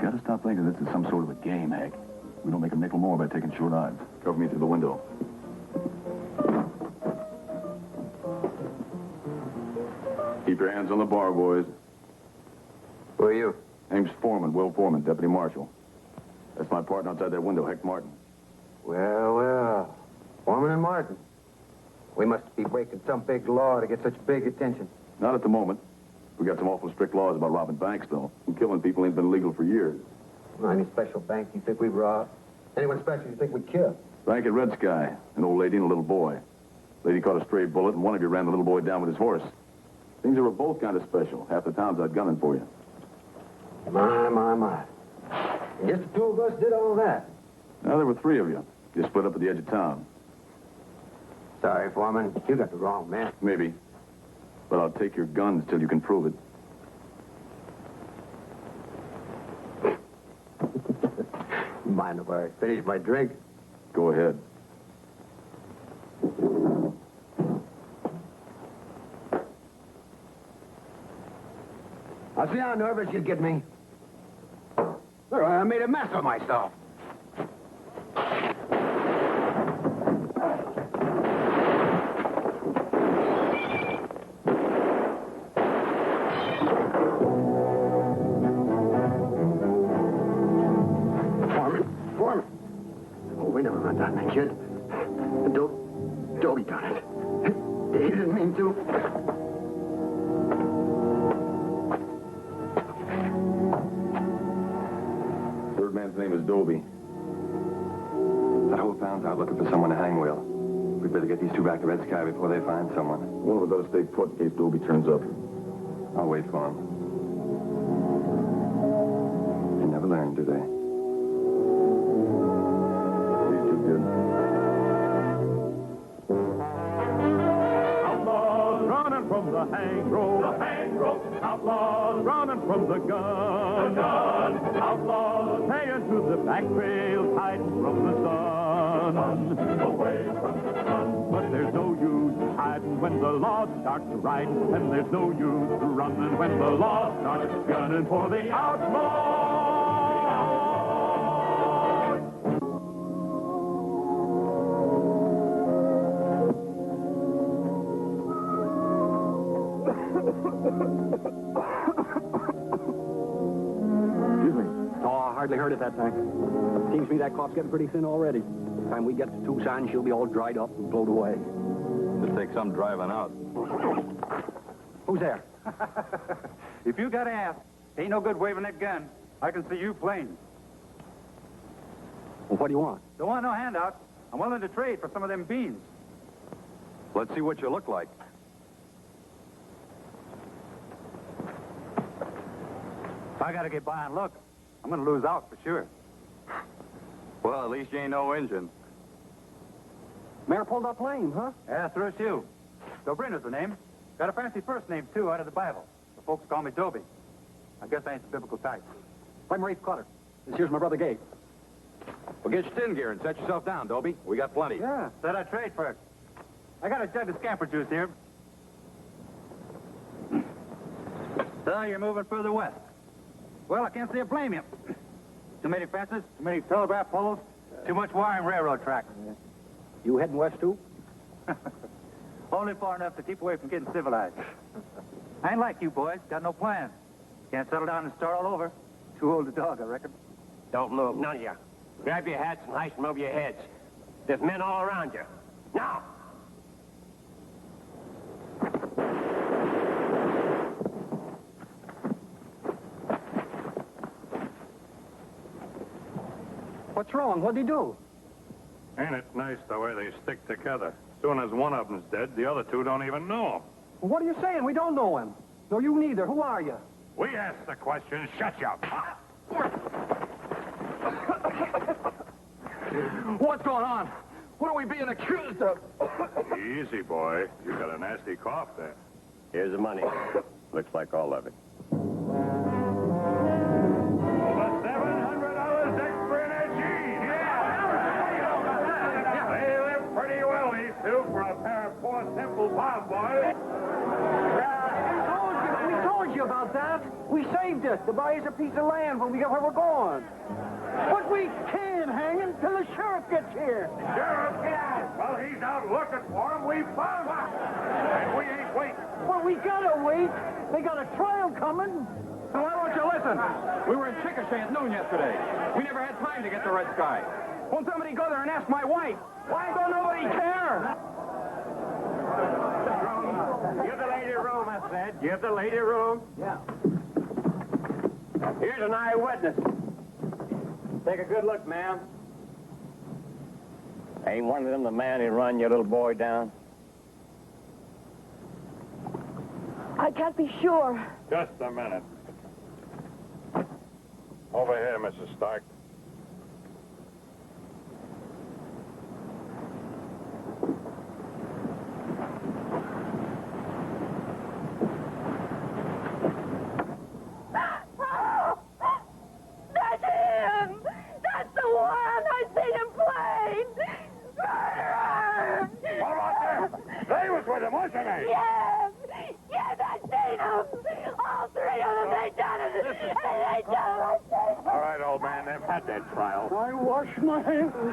Gotta stop thinking this is some sort of a game, Hank. We don't make a nickel more by taking short odds. Cover me through the window. Keep your hands on the bar, boys. Who are you? Name's Foreman, Will Foreman, Deputy Marshal. That's my partner outside that window, Heck Martin. Well. Foreman and Martin. We must be breaking some big law to get such big attention. Not at the moment. We got some awful strict laws about robbing banks, though. And killing people ain't been legal for years. Well, any special bank you think we've robbed? Anyone special you think we killed? Bank at Red Sky. An old lady and a little boy. Lady caught a stray bullet, and one of you ran the little boy down with his horse. Things that were both kind of special. Half the town's out gunning for you. My. And just the two of us did all that. Now, there were three of you. You split up at the edge of town. Sorry, Foreman. You got the wrong man. Maybe. But I'll take your guns till you can prove it. Mind if I finish my drink? Go ahead. I'll see how nervous you get me. There, I made a mess of myself. Foreman. Oh, we never run down that kid. Dobie done it. He didn't mean to. Third man's name is Dobie. That whole town's out looking for someone to hang Will. We'd better get these two back to Red Sky before they find someone. One of us better stay put in case Dobie turns up. I'll wait for him. They never learn, do they? He's too good. Outlaws running from the hang rope. The hang rope. Outlaws running from the gun. The gun. Outlaws paying to the back trail, hiding from the sun. Away from the sun. But there's no use hiding when the law starts riding, and there's no use running when the law starts gunning for the outlaws. Excuse me. Oh, I hardly heard it that time. Seems to me that cough's getting pretty thin already. By the time we get to Tucson, she'll be all dried up and blown away. It'll take some driving out. Who's there? If you gotta ask, ain't no good waving that gun. I can see you plain. Well, what do you want? Don't want no handout. I'm willing to trade for some of them beans. Let's see what you look like. If I gotta get by and look, I'm gonna lose out for sure. Well, at least you ain't no Injun. Mayor pulled up lame, huh? Yeah, through you. Dobrina's the name. Got a fancy first name, too, out of the Bible. The folks call me Dobie. I guess I ain't the biblical type. I'm Rafe Cutter. This here's my brother Gabe. Well, get your tin gear and set yourself down, Dobie. We got plenty. Yeah, said I'd trade first. I got a jug of scamper juice here. So you're moving further west. Well, I can't say I blame you. Too many fences, too many telegraph poles, too much wiring railroad tracks. You heading west, too? Only far enough to keep away from getting civilized. I ain't like you boys. Got no plans. Can't settle down and start all over. Too old a dog, I reckon. Don't move, none of you. Grab your hats and hoist them over your heads. There's men all around you. Now! What's wrong? What'd he do? Ain't it nice the way they stick together? As soon as one of them's dead, the other two don't even know him. Well, what are you saying? We don't know him. No, you neither. Who are you? We ask the questions. Shut your mouth. What's going on? What are we being accused of? Easy, boy. You got a nasty cough there. Here's the money. Looks like all of it. Over $700 extra in that jean. Yeah. They live pretty well, these two, for a pair of poor, simple farm boys. We told you about that. We saved it. us to buy us a piece of land when we get where we're going. But we can't hang him till the sheriff gets here. Sheriff? Well, he's out looking for him. We found him. And we ain't waiting. Well, we gotta wait. They got a trial coming. So why don't you listen? We were in Chickasha at noon yesterday. We never had time to get to Red Sky. Won't somebody go there and ask my wife? Why don't nobody care? Give the lady room, I said. Give the lady room. Yeah. Here's an eyewitness. Take a good look, ma'am. Ain't one of them the man who run your little boy down? I can't be sure. Just a minute. Over here, Mrs. Stark. That's him! That's the one! I seen him playing! Murderer! What about them? They was with him, wasn't they? Yes! Yes, I seen him! All three of them, they done it! And they done it! I seen them! All right, old man, they've had their trial. I wash my hands. You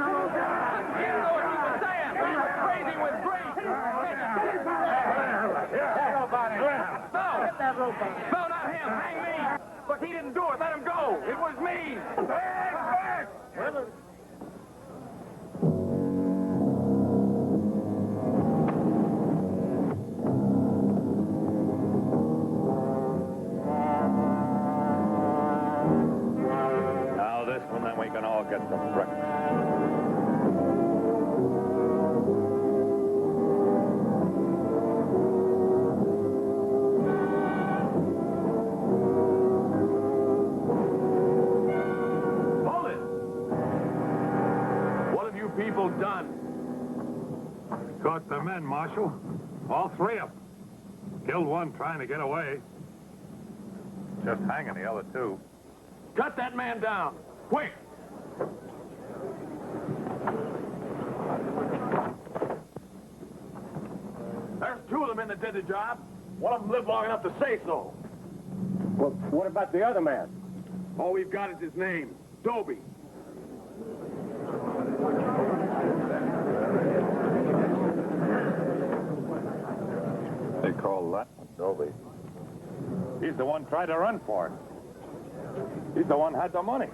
know what he was saying. He was crazy with grace. No, not him. Hang me. Look, he didn't do it. Let him go. It was me. Now this one, then we can all get some breakfast. Hold it! What have you people done? Caught the men, Marshal. All three of them. Killed one trying to get away. Just hanging the other two. Cut that man down. Quick! There's two of them in that did the job. One of them lived long enough to say so. Well, what about the other man? All we've got is his name, Dobie. They call that Dobie. He's the one tried to run for it. He's the one had the money.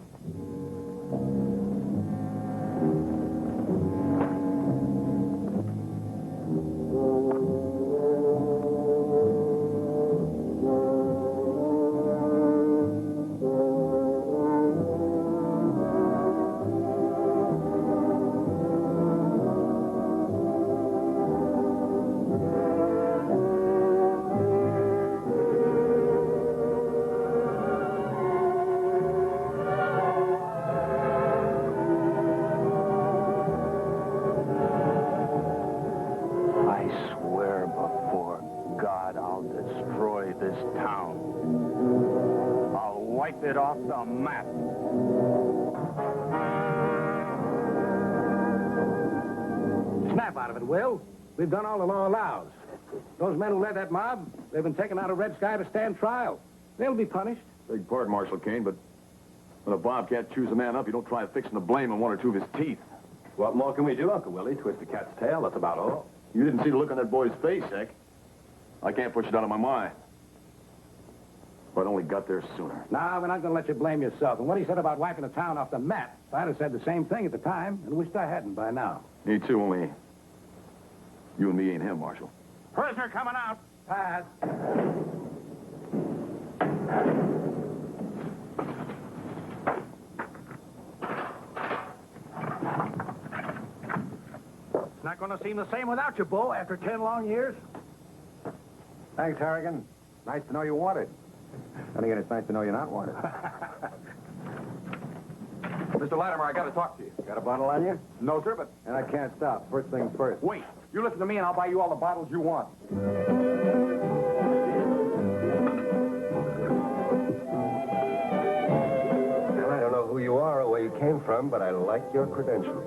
It off the map. Snap out of it, Will. We've done all the law allows. Those men who led that mob, they've been taken out of Red Sky to stand trial. They'll be punished. Beg pardon, Marshal Caine, but when a bobcat chews a man up, you don't try fixing the blame on one or two of his teeth. What more can we do, Uncle Willie? Twist the cat's tail, that's about all. You didn't see the look on that boy's face, Heck. I can't push it out of my mind. If I'd only got there sooner. Nah, we're not going to let you blame yourself. And what he said about wiping the town off the map, I'd have said the same thing at the time and wished I hadn't by now. Me too, only you and me ain't him, Marshal. Prisoner coming out. Pass. It's not going to seem the same without you, Beau, after 10 long years. Thanks, Harrigan. Nice to know you wanted. And again, it's nice to know you're not wanted. Mr. Latimer, I got to talk to you. Got a bottle on you? No, sir, but... And I can't stop. First things first. Wait. You listen to me and I'll buy you all the bottles you want. Well, I don't know who you are or where you came from, but I like your credentials.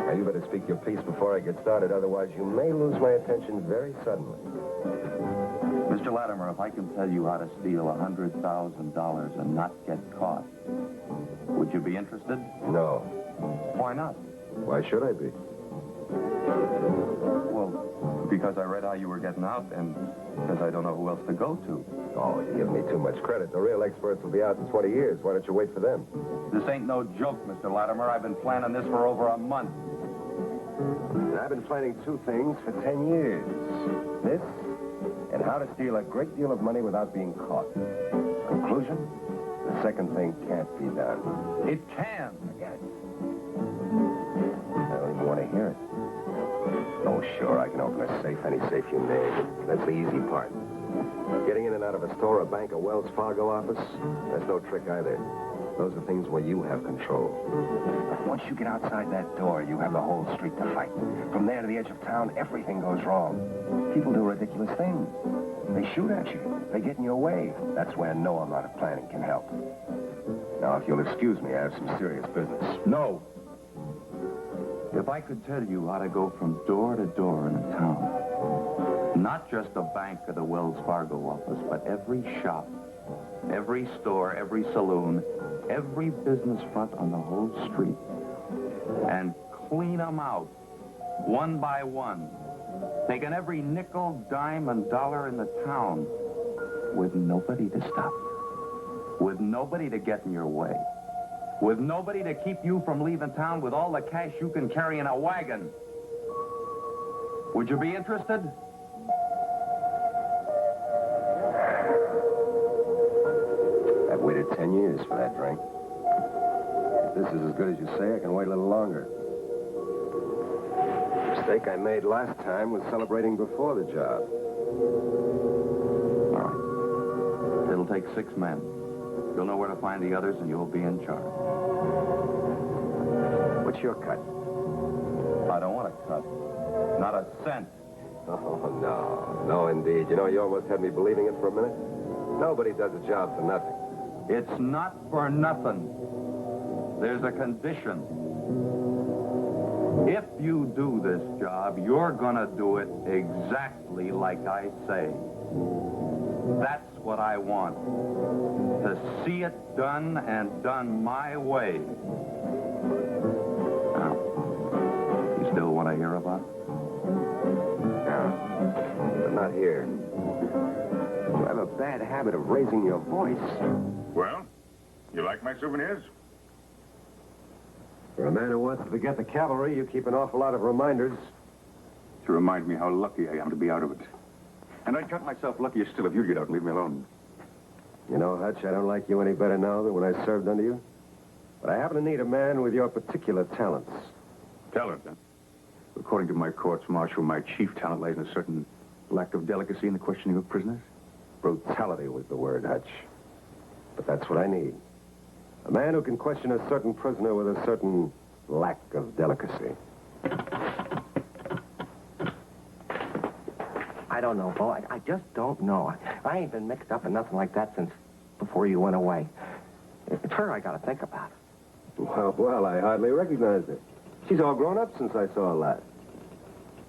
Now, you better speak your piece before I get started, otherwise you may lose my attention very suddenly. Mr. Latimer, if I can tell you how to steal $100,000 and not get caught, would you be interested? No. Why not? Why should I be? Well, because I read how you were getting out and because I don't know who else to go to. Oh, you give me too much credit. The real experts will be out in 20 years. Why don't you wait for them? This ain't no joke, Mr. Latimer. I've been planning this for over a month. And I've been planning two things for 10 years. This, and how to steal a great deal of money without being caught. Conclusion? The second thing can't be done. It can. Forget it. I don't even want to hear it. Oh, sure, I can open a safe, any safe you name. That's the easy part. Getting in and out of a store, a bank, a Wells Fargo office, that's no trick either. Those are things where you have control. But once you get outside that door, you have the whole street to fight. From there to the edge of town, everything goes wrong. People do ridiculous things. They shoot at you. They get in your way. That's where no amount of planning can help. Now, if you'll excuse me, I have some serious business. No. If I could tell you how to go from door to door in a town, not just the bank or the Wells Fargo office, but every shop, every store, every saloon, every business front on the whole street, and clean them out, one by one, taking every nickel, dime, and dollar in the town, with nobody to stop you, with nobody to get in your way, with nobody to keep you from leaving town with all the cash you can carry in a wagon. Would you be interested? I've waited 10 years for that drink. If this is as good as you say, I can wait a little longer. The mistake I made last time was celebrating before the job. All right. It'll take 6 men. You'll know where to find the others, and you'll be in charge. What's your cut? I don't want a cut. Not a cent. Oh, no. No, indeed. You know, you almost had me believing it for a minute. Nobody does a job for nothing. It's not for nothing. There's a condition. If you do this job, you're gonna do it exactly like I say. That's what I want. To see it done and done my way. Now, you still want to hear about it? No, but not here. You have a bad habit of raising your voice. Well, you like my souvenirs? For a man who wants to forget the cavalry, you keep an awful lot of reminders. To remind me how lucky I am to be out of it. And I'd count myself luckier still if you'd get out and leave me alone. You know, Hutch, I don't like you any better now than when I served under you. But I happen to need a man with your particular talents. Talent, huh? According to my courts martial, my chief talent lies in a certain lack of delicacy in the questioning of prisoners. Brutality was the word, Hutch. But that's what I need. A man who can question a certain prisoner with a certain lack of delicacy. I don't know, Beau. I just don't know. I ain't been mixed up in nothing like that since before you went away. It's her I got to think about. Well, I hardly recognized her. She's all grown up since I saw her last.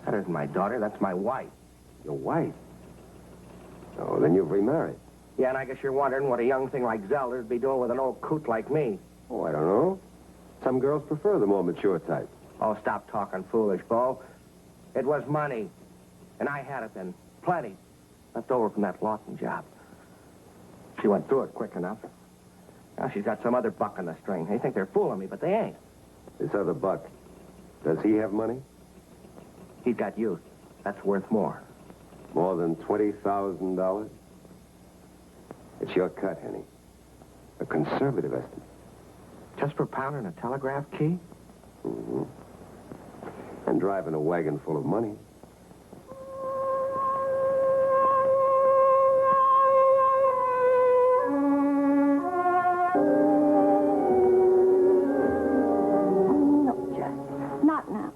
That isn't my daughter. That's my wife. Your wife? Oh, then you've remarried. Yeah, and I guess you're wondering what a young thing like Zelda would be doing with an old coot like me. Oh, I don't know. Some girls prefer the more mature type. Oh, stop talking foolish, Beau. It was money. And I had it then. Plenty. Left over from that Lawton job. She went through it quick enough. Now she's got some other buck on the string. They think they're fooling me, but they ain't. This other buck, does he have money? He's got youth. That's worth more. More than $20,000? It's your cut, Henny. A conservative estimate. Just for pounding a telegraph key? Mm-hmm. And driving a wagon full of money. No, Jack. Not now.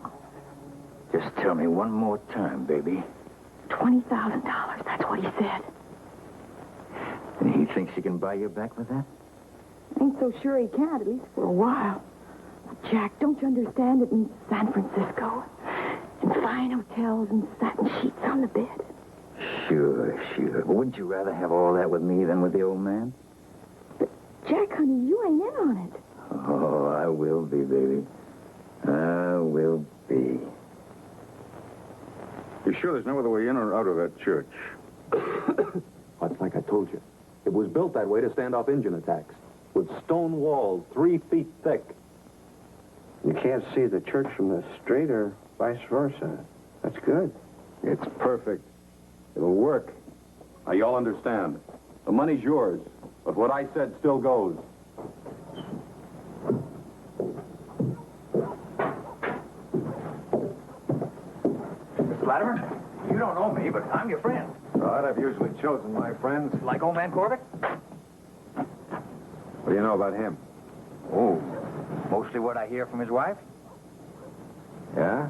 Just tell me one more time, baby. $20,000. That's what he said. And he thinks he can buy you back for that? Ain't so sure he can't, at least for a while. Jack, don't you understand? It means San Francisco. And fine hotels and satin sheets on the bed. Sure. But wouldn't you rather have all that with me than with the old man? Jack, honey, you ain't in on it. Oh, I will be, baby. I will be. You sure there's no other way in or out of that church? It's like I told you. It was built that way to stand off engine attacks, with stone walls 3 feet thick. You can't see the church from the street or vice versa. That's good. It's perfect. It'll work. Now, y'all understand. The money's yours, but what I said still goes. Mr. Latimer, you don't know me, but I'm your friend. Right, I've usually chosen my friends. Like old man Corbett? What do you know about him? Oh, mostly what I hear from his wife. Yeah?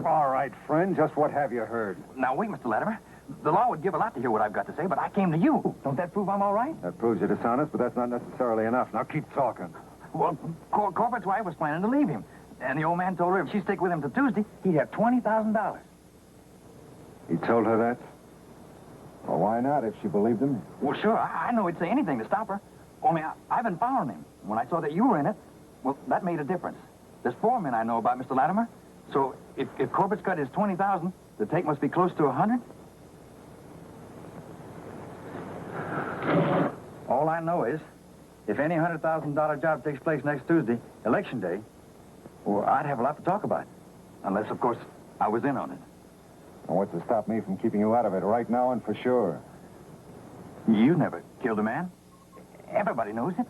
All right, friend, just what have you heard? Now, wait, Mr. Latimer. The law would give a lot to hear what I've got to say, but I came to you. Don't that prove I'm all right? That proves you're dishonest, but that's not necessarily enough. Now keep talking. Well, Corbett's wife was planning to leave him. And the old man told her if she'd stick with him till Tuesday, he'd have $20,000. He told her that? Well, why not, if she believed him? Well, sure, I know he'd say anything to stop her. Only I've been following him. When I saw that you were in it, well, that made a difference. There's 4 men I know about, Mr. Latimer. So if Corbett's cut is $20,000, the take must be close to 100. All I know is, if any $100,000 job takes place next Tuesday, Election Day, well, I'd have a lot to talk about. Unless, of course, I was in on it. And what's to stop me from keeping you out of it right now and for sure? You never killed a man. Everybody knows it.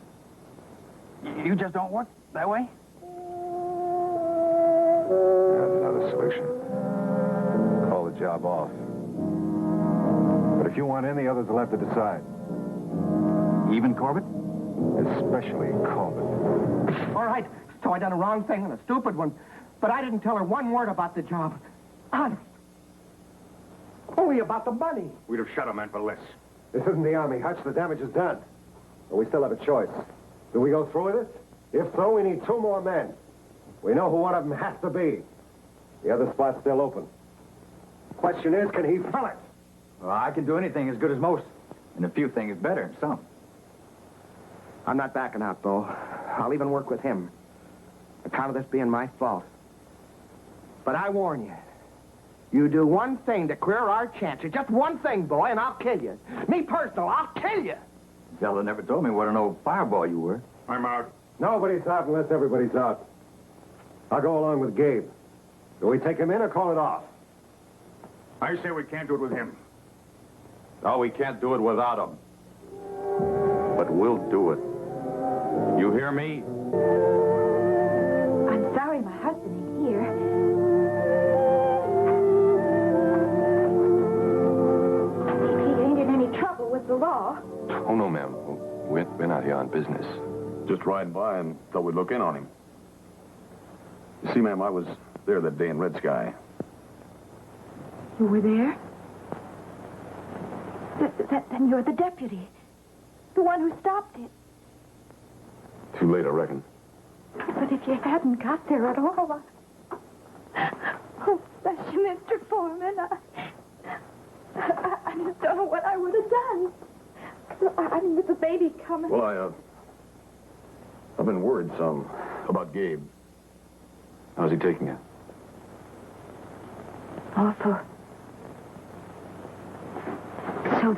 You just don't work that way? There's another solution. Call the job off. But if you want in, the others will have to decide. Even Corbett? Especially Corbett. All right, so I done a wrong thing and a stupid one, but I didn't tell her one word about the job. Honest. Only about the money. We'd have shot a man for less. This isn't the Army, Hutch. The damage is done. But we still have a choice. Do we go through with it? If so, we need 2 more men. We know who one of them has to be. The other spot's still open. Question is, can he fill it? Well, I can do anything as good as most. And a few things better than some. I'm not backing out, Beau. I'll even work with him. Account of this being my fault. But I warn you. You do one thing to queer our chances. Just one thing, boy, and I'll kill you. Me personal, I'll kill you. Zelda never told me what an old fireball you were. I'm out. Nobody's out unless everybody's out. I'll go along with Gabe. Do we take him in or call it off? I say we can't do it with him. No, we can't do it without him. But we'll do it. You hear me? I'm sorry my husband ain't here. He ain't in any trouble with the law. Oh, no, ma'am. We're not here on business. Just riding by and thought we'd look in on him. You see, ma'am, I was there that day in Red Sky. You were there? Then you're the deputy. The one who stopped it. Too late, I reckon. But if you hadn't got there at all, oh, bless you, Mr. Foreman, I just don't know what I would have done. I mean, with the baby coming. Well, I've been worried some about Gabe. How's he taking it? Awful.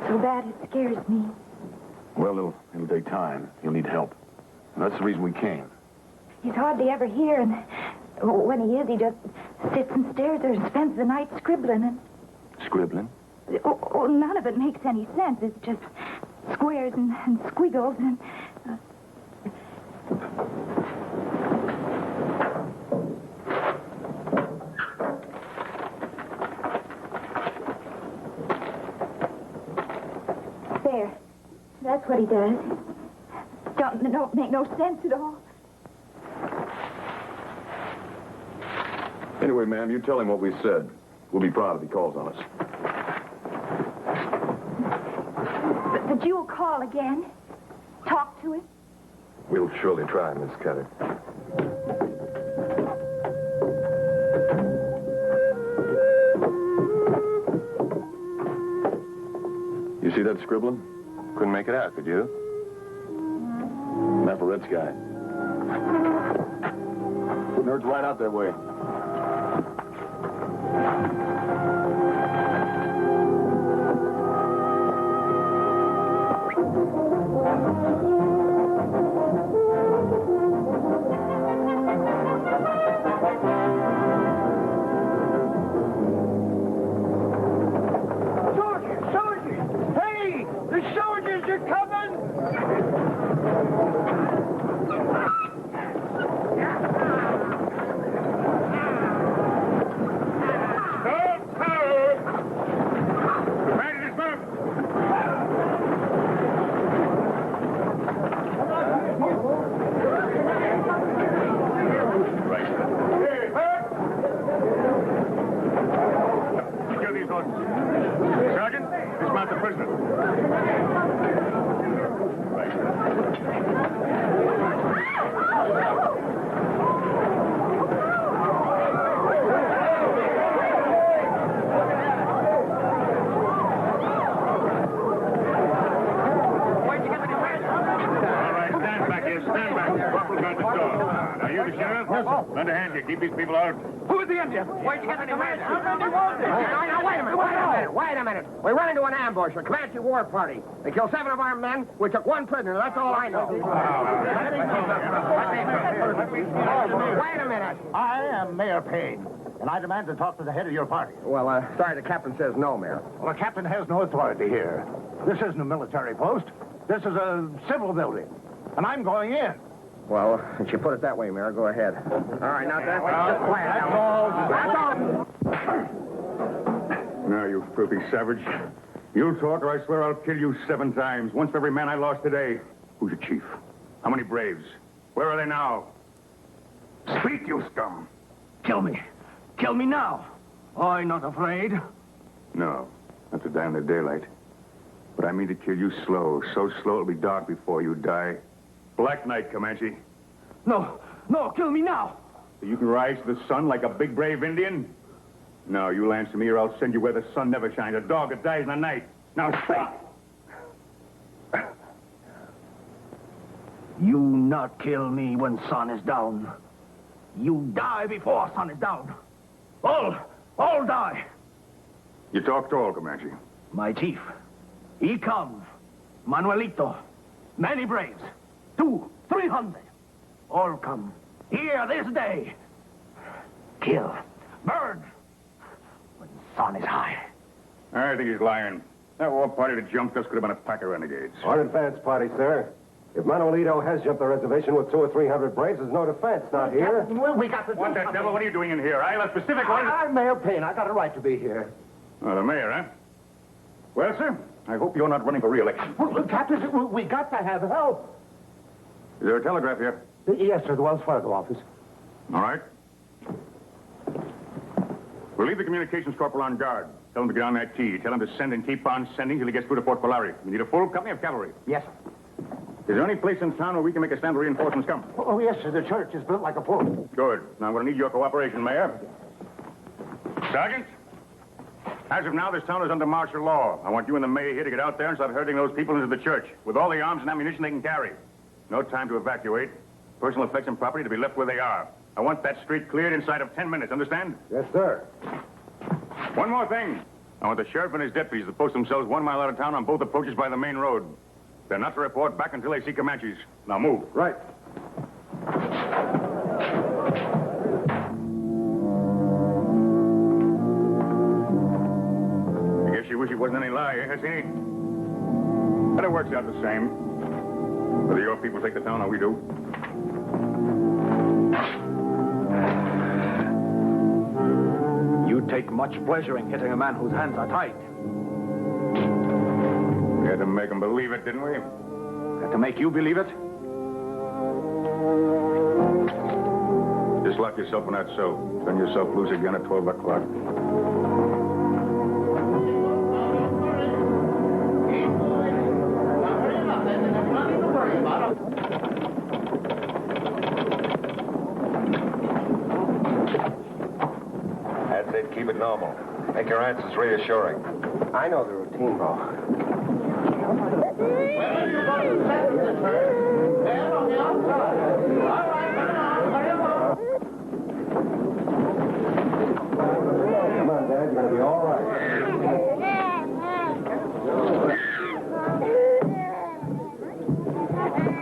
So bad it scares me. Well, it'll take time. He'll need help. And that's the reason we came. He's hardly ever here, and when he is, he just sits and stares there and spends the night scribbling. And Scribbling? None of it makes any sense. It's just squares and squiggles and... There. That's what he does. Don't make no sense at all. Anyway, ma'am, you tell him what we said. We'll be proud if he calls on us. But you'll call again? Talk to him? We'll surely try, Miss Cutter. You see that scribbling? Couldn't make it out, could you? Map of Red Sky. Wouldn't hurt to ride out that way. Lend a hand here. Keep these people out. Who is the Indian? Where'd you get the commander? Wait a minute. We run into an ambush, a Comanche war party. They killed 7 of our men. We took 1 prisoner. That's all I know. Wait a minute. I am Mayor Caine, and I demand to talk to the head of your party. Well, sorry, the captain says no, Mayor. Well, the captain has no authority here. This isn't a military post. This is a civil building, and I'm going in. Well, if you put it that way, Mayor, go ahead. All right, now that's just quiet. That's all. Now, you filthy savage. You talk or I swear I'll kill you 7 times. Once for every man I lost today. Who's your chief? How many braves? Where are they now? Speak, you scum. Kill me. Kill me now. I'm not afraid. No, not to die in the daylight. But I mean to kill you slow. So slow it'll be dark before you die. Black night, Comanche. No, kill me now. So you can rise to the sun like a big, brave Indian? No, you'll answer me or I'll send you where the sun never shines. A dog that dies in the night. Now, speak. You not kill me when sun is down. You die before sun is down. All die. You talk tall, Comanche. My chief, he comes. Manuelito. Many braves. 200, 300. All come. Here this day. Kill. Burn. When sun is high. I think he's lying. That war party that jumped us could have been a pack of renegades. Our advance party, sir. If Manuelito has jumped the reservation with 200 or 300 braves, there's no defense, not here. We got to do What the devil? What are you doing in here? I left specific orders. I'm Mayor Caine. I got a right to be here. Oh, the mayor, huh? Well, sir, I hope you're not running for re-election. Well, Captain, we got to have help. Is there a telegraph here? Yes, sir, the Wells Fargo office. All right. We'll leave the communications corporal on guard. Tell him to get on that tee. Tell him to send and keep on sending till he gets through to Fort Polari. We need a full company of cavalry. Yes, sir. Is there any place in town where we can make a stand where reinforcements come? Oh, yes, sir. The church is built like a fort. Good. Now I'm going to need your cooperation, Mayor. Sergeant? As of now, this town is under martial law. I want you and the mayor here to get out there and start herding those people into the church with all the arms and ammunition they can carry. No time to evacuate. Personal effects and property to be left where they are. I want that street cleared inside of 10 minutes, understand? Yes, sir. One more thing. I want the sheriff and his deputies to post themselves 1 mile out of town on both approaches by the main road. They're not to report back until they see Comanches. Now move. Right. I guess you wish it wasn't any lie, eh, Hassini? But it works out the same. Whether your people take the town or we do. You take much pleasure in hitting a man whose hands are tied. We had to make them believe it, didn't we? Had to make you believe it? Just lock yourself in that cell. Turn yourself loose again at 12 o'clock. That's it. Keep it normal. Make your answers reassuring. I know the routine. 14, Beau. Come on, Dad. You're going to be all right.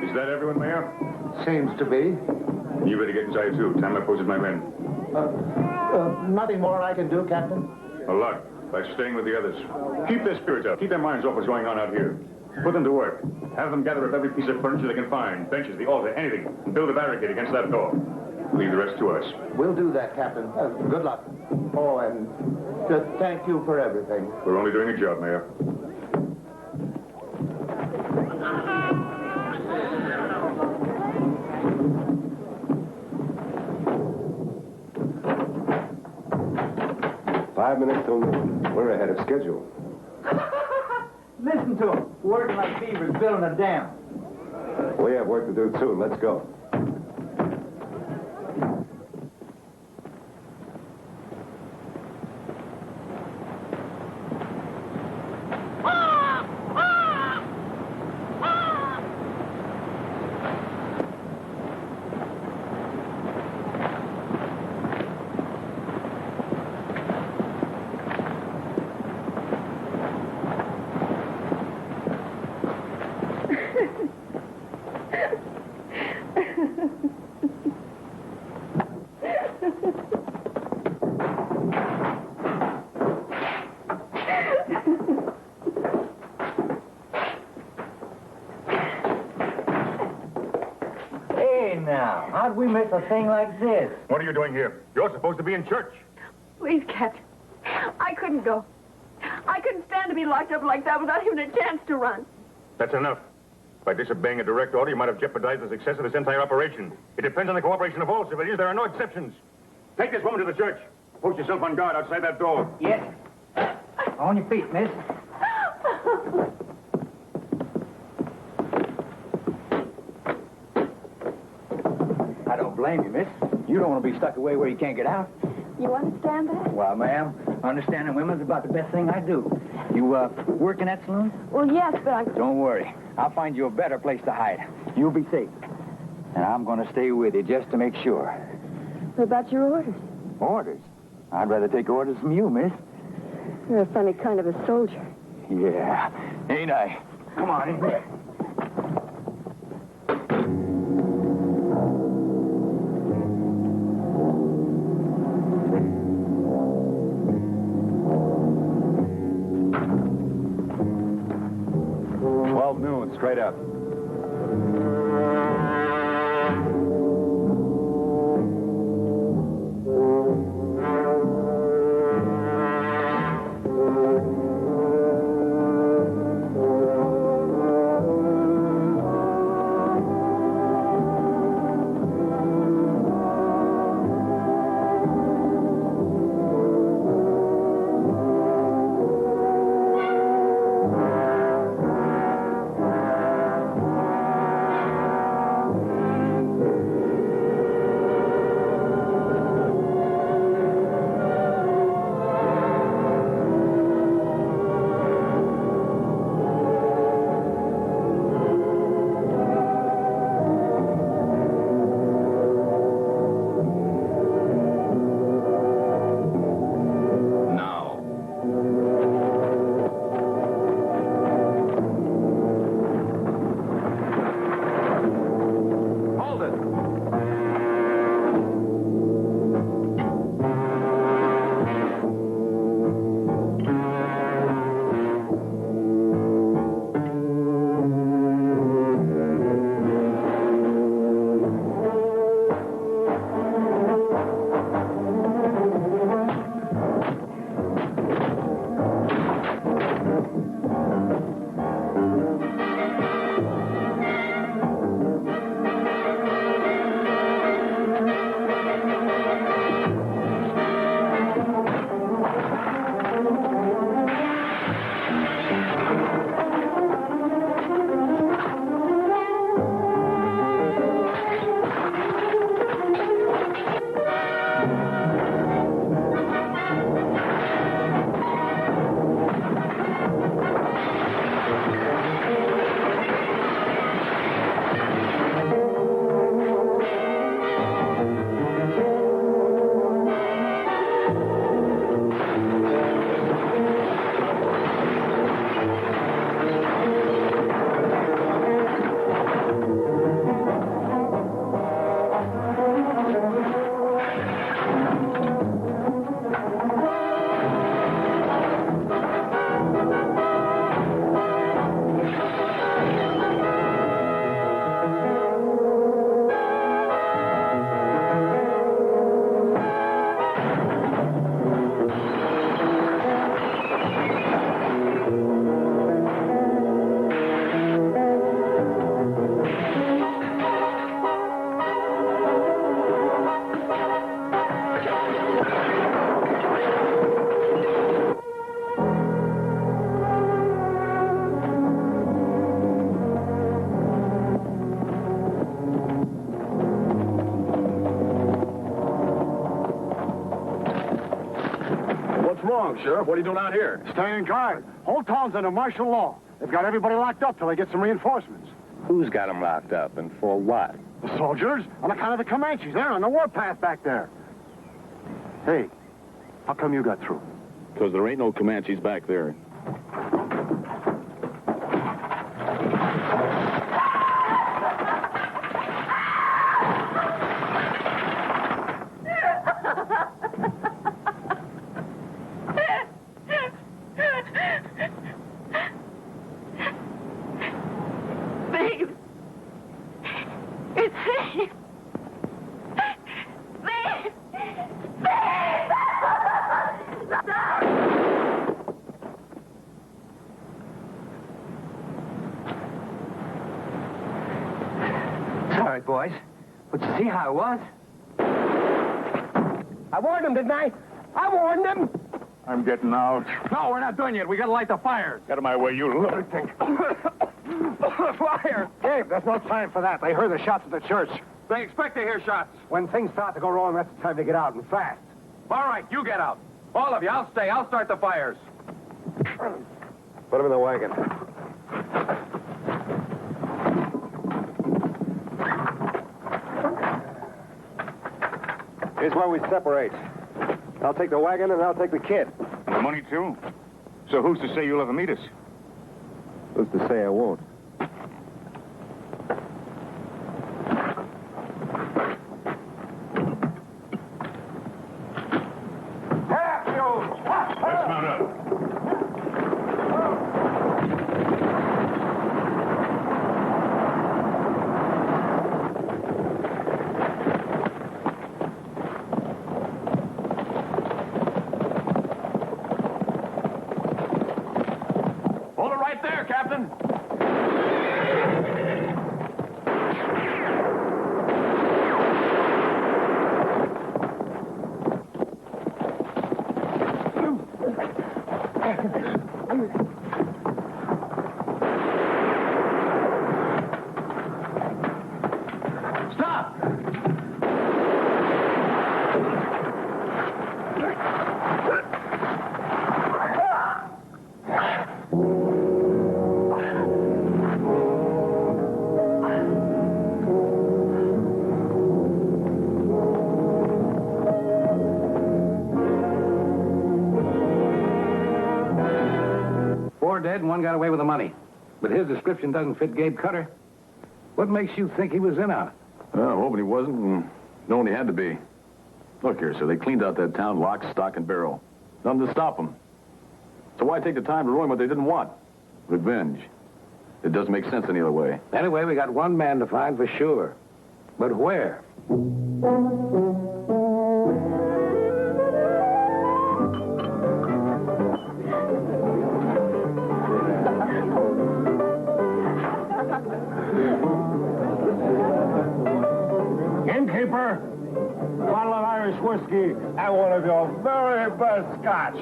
Is that everyone, Mayor? Seems to be. You better get inside, too. Time I posted my men. Nothing more I can do, Captain? A lot. By staying with the others. Keep their spirits up. Keep their minds off what's going on out here. Put them to work. Have them gather up every piece of furniture they can find. Benches, the altar, anything. And build a barricade against that door. Leave the rest to us. We'll do that, Captain. Good luck. Oh, and thank you for everything. We're only doing a job, Mayor. Five minutes till noon. We're ahead of schedule. Listen to him. Working like beavers, building a dam. We have work to do, too. Let's go. Now, how'd we miss a thing like this? What are you doing here? You're supposed to be in church. Please, Captain. I couldn't go. I couldn't stand to be locked up like that without even a chance to run. That's enough. By disobeying a direct order, you might have jeopardized the success of this entire operation. It depends on the cooperation of all civilians. There are no exceptions. Take this woman to the church. Post yourself on guard outside that door. Yes. On your feet, miss. I don't blame you, miss. You don't want to be stuck away where you can't get out. You understand that? Well, ma'am, understanding women's about the best thing I do. You, work in that saloon? Well, yes, but I... Don't worry. I'll find you a better place to hide. You'll be safe. And I'm going to stay with you just to make sure. What about your orders? Orders? I'd rather take orders from you, miss. You're a funny kind of a soldier. Yeah, ain't I? Come on in here. Noon, straight up. Hello, Sheriff. What are you doing out here? Staying guard. Whole town's under martial law. They've got everybody locked up till they get some reinforcements. Who's got them locked up and for what? The soldiers, on account of the Comanches. They're on the warpath back there. Hey, how come you got through? Because there ain't no Comanches back there. Sorry, boys. But you see how it was? I warned them, didn't I? I warned them. I'm getting out. No, we're not done yet. We gotta light the fires. Get out of my way, you lunatic. Fire! Gabe, there's no time for that. They heard the shots at the church. They expect to hear shots. When things start to go wrong, that's the time to get out, and fast. All right, you get out. All of you, I'll stay. I'll start the fires. Put him in the wagon. Here's where we separate. I'll take the wagon, and I'll take the kid. And the money, too? So who's to say you'll ever meet us? Who's to say I won't? Let's mount up. Hold it right there, Captain. Stop! Four dead and one got away with the money. But his description doesn't fit Gabe Cutter. What makes you think he was in on it? Well, I'm hoping he wasn't, and knowing he had to be. Look here, sir, they cleaned out that town lock, stock, and barrel. Nothing to stop them. So why take the time to ruin what they didn't want? Revenge. It doesn't make sense any other way. Anyway, we got one man to find for sure. But where? Innkeeper, a bottle of Irish whiskey and one of your very best scotch.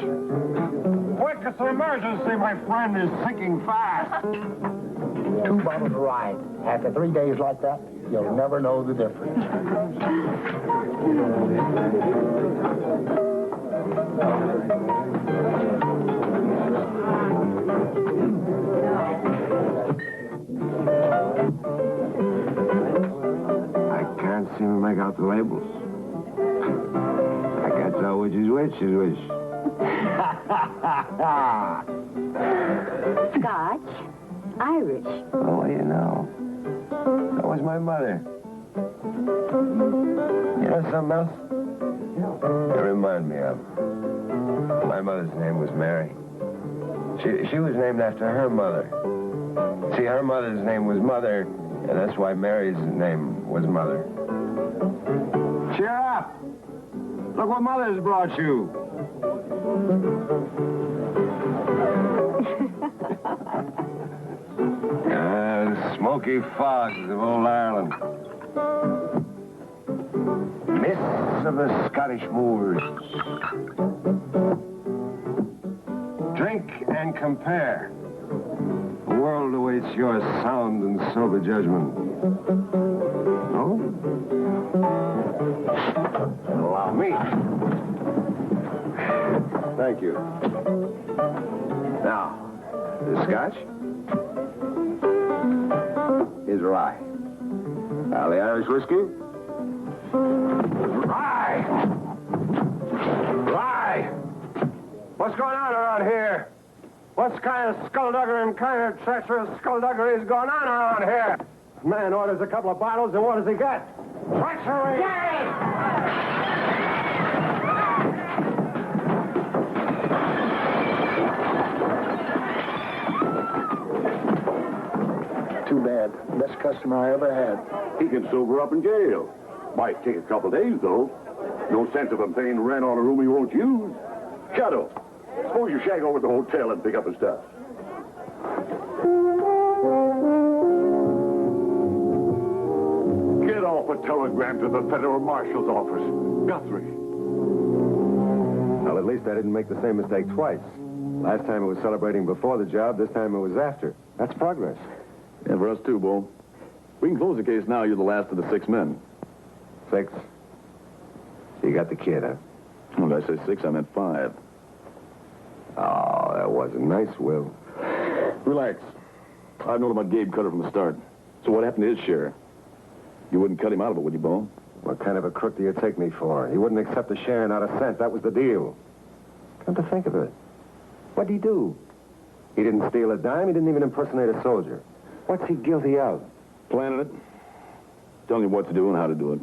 Quick, it's an emergency. My friend is sinking fast. 2 bottles of rye. After 3 days like that, you'll never know the difference. I can't seem to make out the labels. I can't tell which is which is which. Scotch, Irish. Oh, well, you know. That was my mother. You know something else? You remind me of. My mother's name was Mary. She was named after her mother. See, her mother's name was Mother, and that's why Mary's name was Mother. Cheer up. Look what Mother's brought you. Smoky fogs of old Ireland. Mists of the Scottish moors. Drink and compare. The world awaits your sound and sober judgment. No? Allow me. Thank Thank you. Now, the scotch. Here's rye. Now, the Irish whiskey. Rye! Rye! What's going on around here? What kind of skullduggery and kind of treacherous skullduggery is going on around here? Man orders a couple of bottles, and what does he get? Treachery! Too bad. Best customer I ever had. He can sober up in jail. Might take a couple days, though. No sense of him paying rent on a room he won't use. Shadow, suppose you shag over to the hotel and pick up his stuff. Get off a telegram to the federal marshal's office. Guthrie. Well, at least I didn't make the same mistake twice. Last time it was celebrating before the job, this time it was after. That's progress. Yeah, for us too, Beau. We can close the case now. You're the last of the 6 men. 6? You got the kid, huh? When did I say 6? I meant 5. Oh, that wasn't nice, Will. Relax. I've known about Gabe Cutter from the start. So what happened to his share? You wouldn't cut him out of it, would you, Beau? What kind of a crook do you take me for? He wouldn't accept a share, not a cent. That was the deal. Come to think of it, what'd he do? He didn't steal a dime. He didn't even impersonate a soldier. What's he guilty of? Planning it. Telling you what to do and how to do it.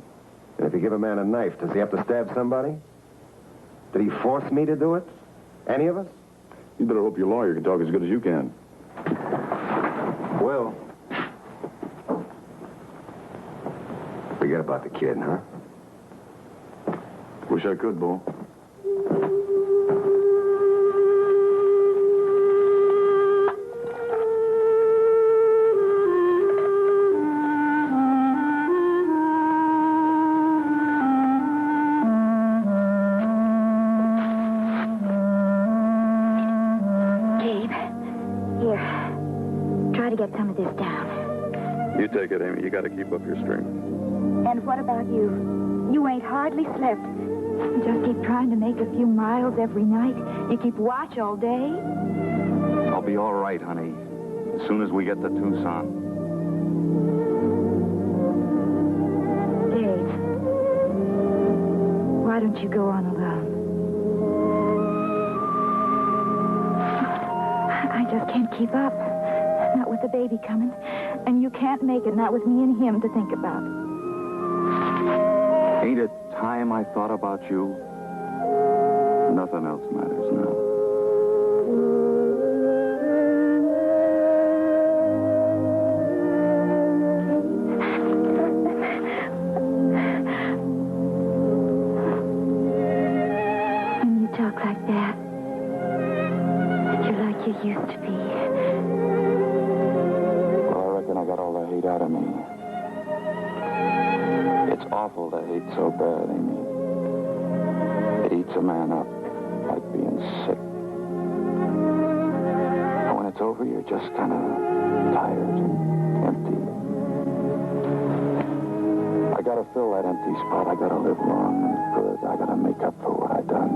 And if you give a man a knife, does he have to stab somebody? Did he force me to do it? Any of us? You better hope your lawyer can talk as good as you can. Will. Forget about the kid, huh? Wish I could, Beau. Get some of this down. You take it, Aimie. You got to keep up your strength. And what about you? You ain't hardly slept. You just keep trying to make a few miles every night. You keep watch all day. I'll be all right, honey. As soon as we get to Tucson. Dave, why don't you go on alone? I just can't keep up. Not with the baby coming. And you can't make it, not with me and him to think about. Ain't it time I thought about you? Nothing else matters now. When you talk like that, you're like you used to be. I got all the hate out of me. It's awful to hate so bad, Aimie. It eats a man up like being sick. And when it's over, you're just kind of tired and empty. I gotta fill that empty spot. I gotta live long and good. I gotta make up for what I done.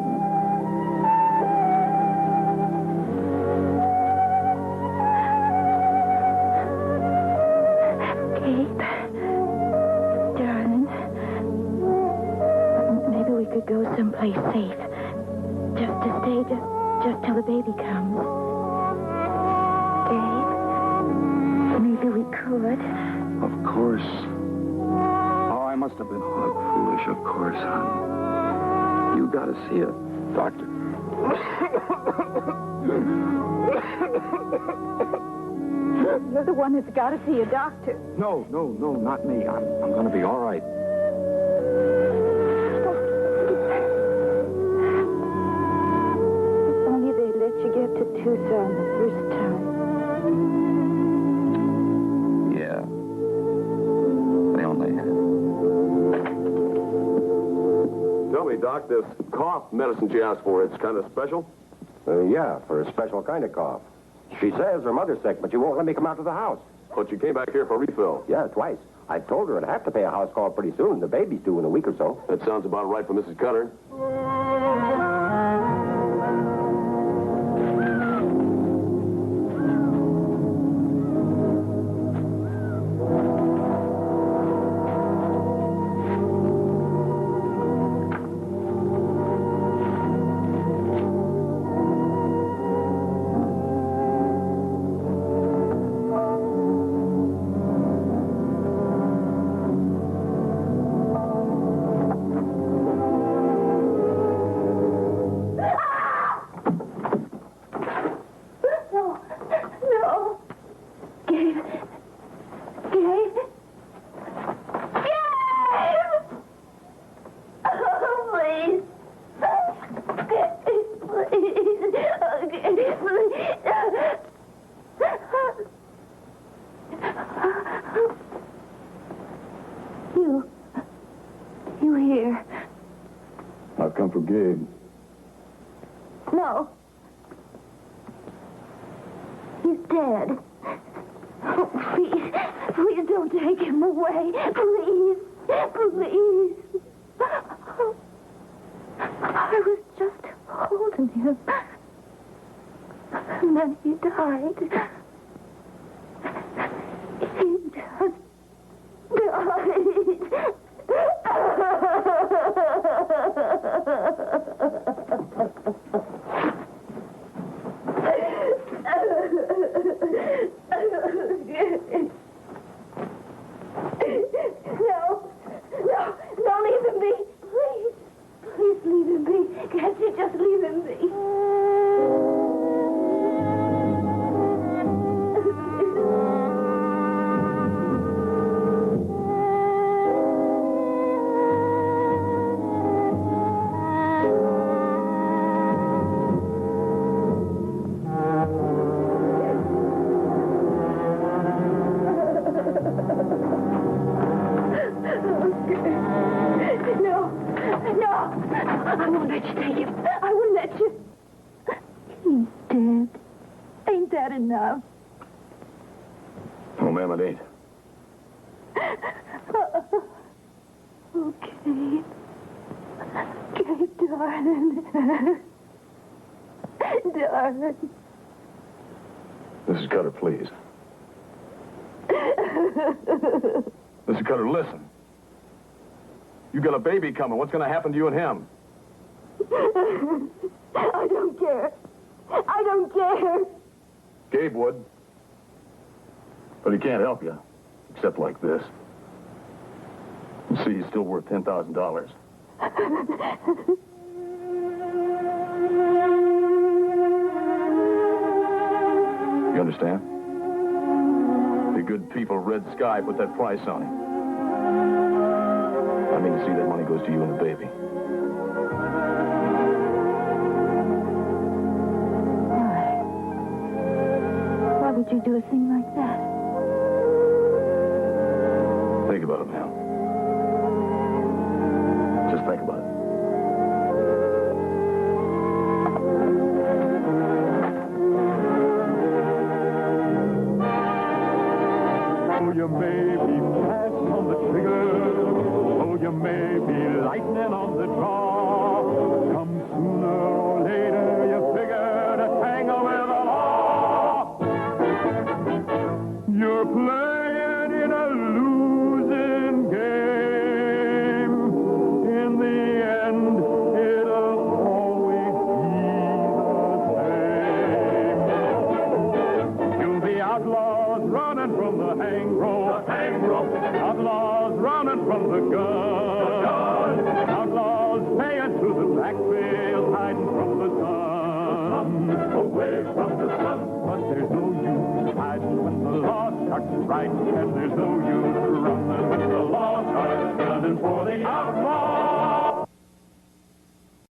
Go someplace safe. Just to stay, just till the baby comes. Gabe, maybe we could. Of course. Oh, I must have been foolish, of course, hon. You gotta see a doctor. You're the one that's got to see a doctor. No, not me. I'm gonna be all right. Get to Tucson the first time. Yeah. They only had. Tell me, Doc, this cough medicine she asked for, it's kind of special? Yeah, for a special kind of cough. She says her mother's sick, but she won't let me come out to the house. But you came back here for a refill. Yeah, twice. I told her I'd have to pay a house call pretty soon. The baby's due in a week or so. That sounds about right for Mrs. Cutter. Gabe. No. He's dead. Oh, please don't take him away. Please. I was just holding him. And then he died. He just died. No, leave him be. Please leave him be. Can't you just leave him be? I won't let you take him. I won't let you. He's dead. Ain't that enough? Oh, ma'am, it ain't. Okay. Gabe, darling. Darling. Mrs. Cutter, please. Mrs. Cutter, listen. You got a baby coming. What's going to happen to you and him? I don't care. I don't care. Gabe would. But he can't help you. Except like this. You see, he's still worth $10,000. You understand? The good people of Red Sky put that price on him. I mean to see that money goes to you and the baby. Why would you do a thing like that? Think about it, ma'am. Just think about it. Oh, you may be fast on the trigger. Oh, you may be lightning on the draw. Come sooner or later, you figure to tangle with the law. You're playing in a losing game. In the end, it'll always be the same. You'll be outlaws running from the hang rope. Outlaws running from the gun. Outlaws paying to the black veil, hiding from the sun. Away from the sun. But there's no use hiding when the law starts right, and there's no use